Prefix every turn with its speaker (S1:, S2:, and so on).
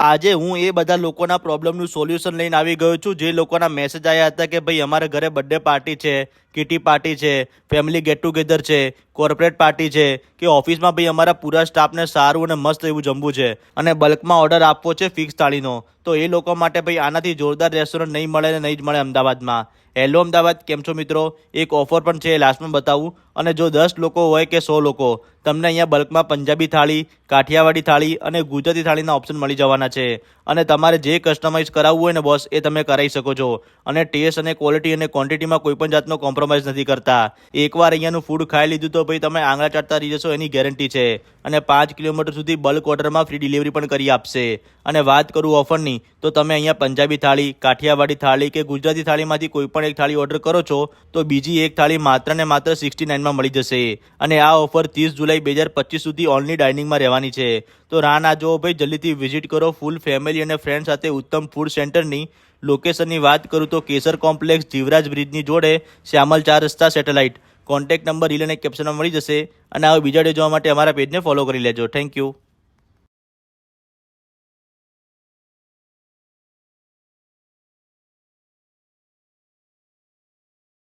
S1: આજે હું એ બધા લોકોના પ્રોબ્લેમનું સોલ્યુશન લઈને આવી ગયો છું જે લોકોના મેસેજ આવ્યા હતા કે ભાઈ અમારે ઘરે બર્થડે પાર્ટી છે, કિટી પાર્ટી છે, ફેમિલી ગેટ ટુગેધર છે, કોર્પોરેટ પાર્ટી છે કે ઓફિસમાં ભાઈ અમારા પૂરા સ્ટાફને સારું અને મસ્ત એવું જમવું છે અને બલ્કમાં ઓર્ડર આપવો છે ફિક્સ થાળીનો. તો એ લોકો માટે ભાઈ આનાથી જોરદાર રેસ્ટોરન્ટ નહીં મળે ને નહીં જ મળે અમદાવાદમાં. હેલો અમદાવાદ, કેમ છો મિત્રો? એક ઓફર પણ છે, લાસ્ટમાં બતાવું. અને જો 10 લોકો હોય કે 100 લોકો, તમને અહીંયા બલ્કમાં પંજાબી થાળી, કાઠિયાવાડી થાળી અને ગુજરાતી થાળીના ઓપ્શન મળી જવાના છે. અને તમારે જે કસ્ટમાઇઝ કરાવવું હોય ને બોસ, એ તમે કરાવી શકો છો. અને ટેસ્ટ અને ક્વોલિટી અને ક્વોન્ટિટીમાં કોઈ પણ જાતનો કોમ્પ્રોમાઇઝ નથી કરતા. એકવાર અહીંયાનું ફૂડ ખાઈ લીધું તો ભાઈ તમે આંગળા ચાટતા રહી જશો, એની ગેરંટી છે. અને 5 કિલોમીટર સુધી બલ્ક ઓર્ડરમાં ફ્રી ડિલિવરી પણ કરી આપશે. અને વાત કરું ઓફરની, તો તમે અહીંયા પંજાબી થાળી, કાઠિયાવાડી થાળી કે ગુજરાતી થાળીમાંથી કોઈ પણ એક થાળી ઓર્ડર કરો છો તો બીજી એક થાળી માત્ર ને માત્ર 69 માં મળી જશે. અને આ ઓફર 30 જુલાઈ 2025 સુધી ઓનલી ડાઇનિંગમાં રહેવાની છે. તો રાહ ના જુઓ ભાઈ, જલ્દીથી વિઝિટ કરો ફૂલ ફેમિલી અને ફ્રેન્ડ સાથે ઉત્તમ ફૂડ સેન્ટરની. લોકેશનની વાત કરું તો કેસર કોમ્પ્લેક્સ, જીવરાજ બ્રિજની જોડે, શ્યામલ 4 રસ્તા, સેટેલાઇટ. કોન્ટેક્ટ નંબર રીલ અને કેપ્શનમાં મળી જશે. અને આવા બીજા વિડીયો જોવા માટે અમારા પેજને ફોલો કરી લેજો. Thank you.